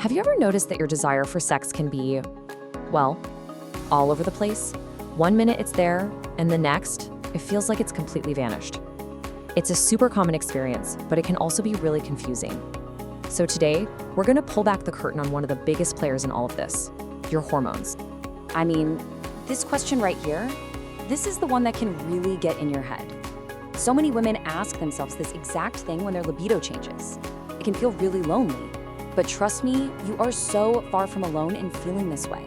Have you ever noticed that your desire for sex can be, well, all over the place? One minute it's there, and the next, it feels like it's completely vanished. It's a super common experience, but it can also be really confusing. So today, we're going to pull back the curtain on one of the biggest players in all of this, your hormones. I mean, this question right here, this is the one that can really get in your head. So many women ask themselves this exact thing when their libido changes. It can feel really lonely. But trust me, you are so far from alone in feeling this way.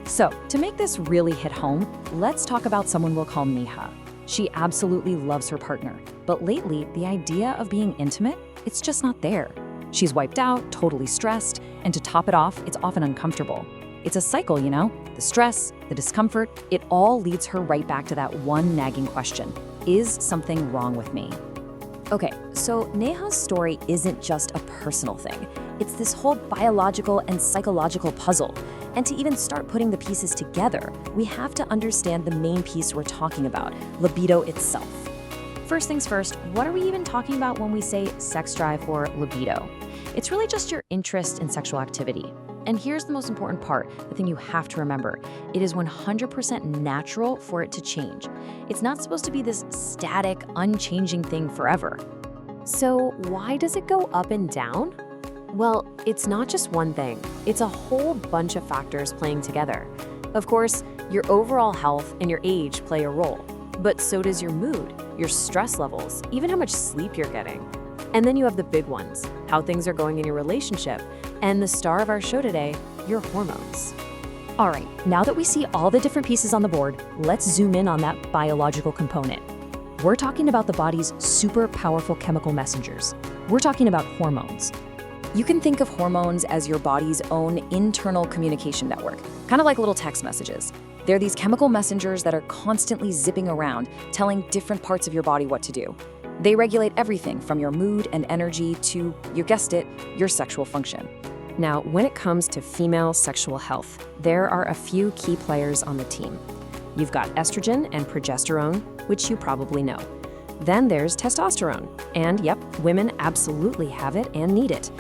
So, to make this really hit home, let's talk about someone we'll call Neha. She absolutely loves her partner, but lately, the idea of being intimate, it's just not there. She's wiped out, totally stressed, and to top it off, it's often uncomfortable. It's a cycle, you know? The stress, the discomfort, it all leads her right back to that one nagging question. Is something wrong with me? Okay, so Neha's story isn't just a personal thing. It's this whole biological and psychological puzzle. And to even start putting the pieces together, we have to understand the main piece we're talking about, libido itself. First things first, what are we even talking about when we say sex drive or libido? It's really just your interest in sexual activity. And here's the most important part, the thing you have to remember. It is 100% natural for it to change. It's not supposed to be this static, unchanging thing forever. So why does it go up and down? Well, it's not just one thing. It's a whole bunch of factors playing together. Of course, your overall health and your age play a role, but so does your mood, your stress levels, even how much sleep you're getting. And then you have the big ones, how things are going in your relationship, and the star of our show today, your hormones. All right, now that we see all the different pieces on the board, let's zoom in on that biological component. We're talking about the body's super powerful chemical messengers. We're talking about hormones. You can think of hormones as your body's own internal communication network, kind of like little text messages. They're these chemical messengers that are constantly zipping around, telling different parts of your body what to do. They regulate everything from your mood and energy to, you guessed it, your sexual function. Now, when it comes to female sexual health, there are a few key players on the team. You've got estrogen and progesterone, which you probably know. Then there's testosterone, and yep, women absolutely have it and need it.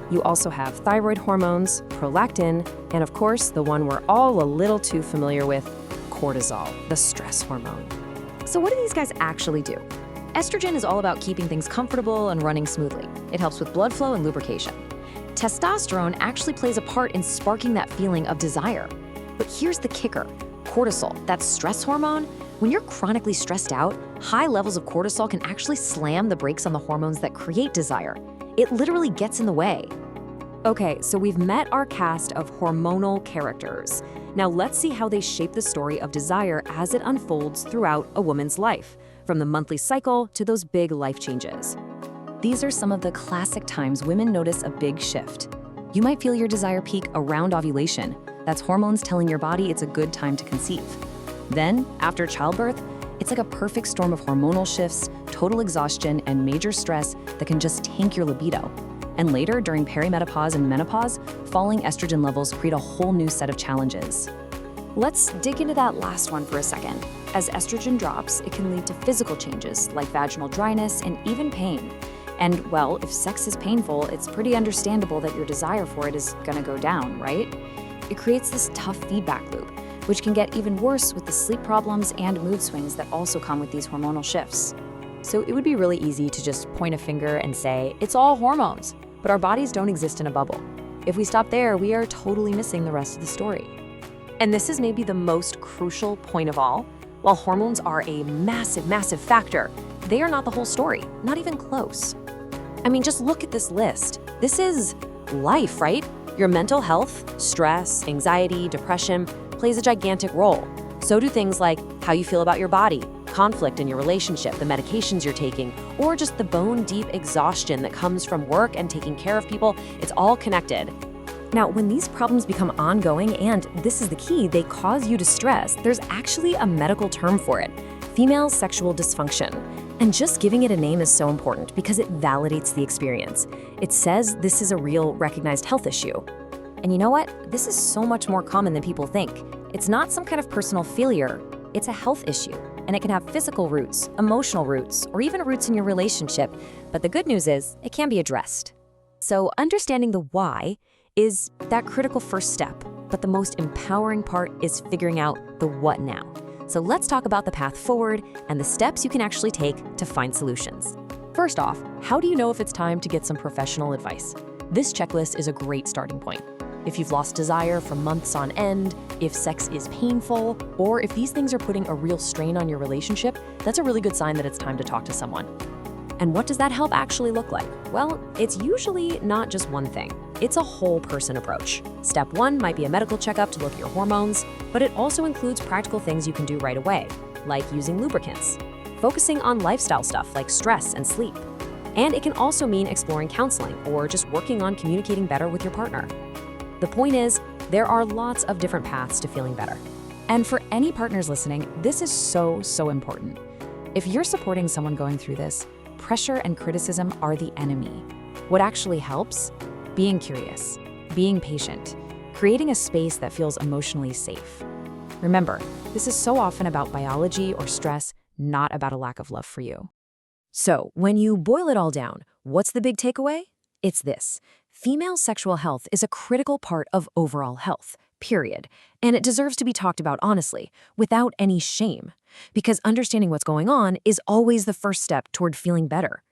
You also have thyroid hormones, prolactin, and of course, the one we're all a little too familiar with, cortisol, the stress hormone. So what do these guys actually do? Estrogen is all about keeping things comfortable and running smoothly. It helps with blood flow and lubrication. Testosterone actually plays a part in sparking that feeling of desire. But here's the kicker. Cortisol, that stress hormone, when you're chronically stressed out, high levels of cortisol can actually slam the brakes on the hormones that create desire. It literally gets in the way. Okay, so we've met our cast of hormonal characters. Now let's see how they shape the story of desire as it unfolds throughout a woman's life, from the monthly cycle to those big life changes. These are some of the classic times women notice a big shift. You might feel your desire peak around ovulation. That's hormones telling your body it's a good time to conceive. Then, after childbirth, it's like a perfect storm of hormonal shifts, total exhaustion, and major stress that can just tank your libido. And later, during perimenopause and menopause, falling estrogen levels create a whole new set of challenges. Let's dig into that last one for a second. As estrogen drops, it can lead to physical changes like vaginal dryness and even pain. And well, if sex is painful, it's pretty understandable that your desire for it is gonna go down, right? It creates this tough feedback loop, which can get even worse with the sleep problems and mood swings that also come with these hormonal shifts. So it would be really easy to just point a finger and say, it's all hormones, but our bodies don't exist in a bubble. If we stop there, we are totally missing the rest of the story. And this is maybe the most crucial point of all. While hormones are a massive, massive factor, they are not the whole story, not even close. I mean, just look at this list. This is life, right? Your mental health, stress, anxiety, depression plays a gigantic role. So do things like how you feel about your body, conflict in your relationship, the medications you're taking, or just the bone-deep exhaustion that comes from work and taking care of people. It's all connected. Now, when these problems become ongoing, and this is the key, they cause you distress, there's actually a medical term for it, female sexual dysfunction. And just giving it a name is so important because it validates the experience. It says this is a real recognized health issue. And you know what? This is so much more common than people think. It's not some kind of personal failure, it's a health issue. And it can have physical roots, emotional roots, or even roots in your relationship. But the good news is, it can be addressed. So understanding the why, is that critical first step, but the most empowering part is figuring out the what now. So let's talk about the path forward and the steps you can actually take to find solutions. First off, how do you know if it's time to get some professional advice? This checklist is a great starting point. If you've lost desire for months on end, if sex is painful, or if these things are putting a real strain on your relationship, that's a really good sign that it's time to talk to someone. And what does that help actually look like? Well, it's usually not just one thing. It's a whole person approach. Step 1 might be a medical checkup to look at your hormones, but it also includes practical things you can do right away, like using lubricants, focusing on lifestyle stuff like stress and sleep. And it can also mean exploring counseling or just working on communicating better with your partner. The point is, there are lots of different paths to feeling better. And for any partners listening, this is so important. If you're supporting someone going through this, pressure and criticism are the enemy. What actually helps? Being curious, being patient, creating a space that feels emotionally safe. Remember, this is so often about biology or stress, not about a lack of love for you. So, when you boil it all down, what's the big takeaway? It's this. Female sexual health is a critical part of overall health, period. And it deserves to be talked about honestly, without any shame. Because understanding what's going on is always the first step toward feeling better.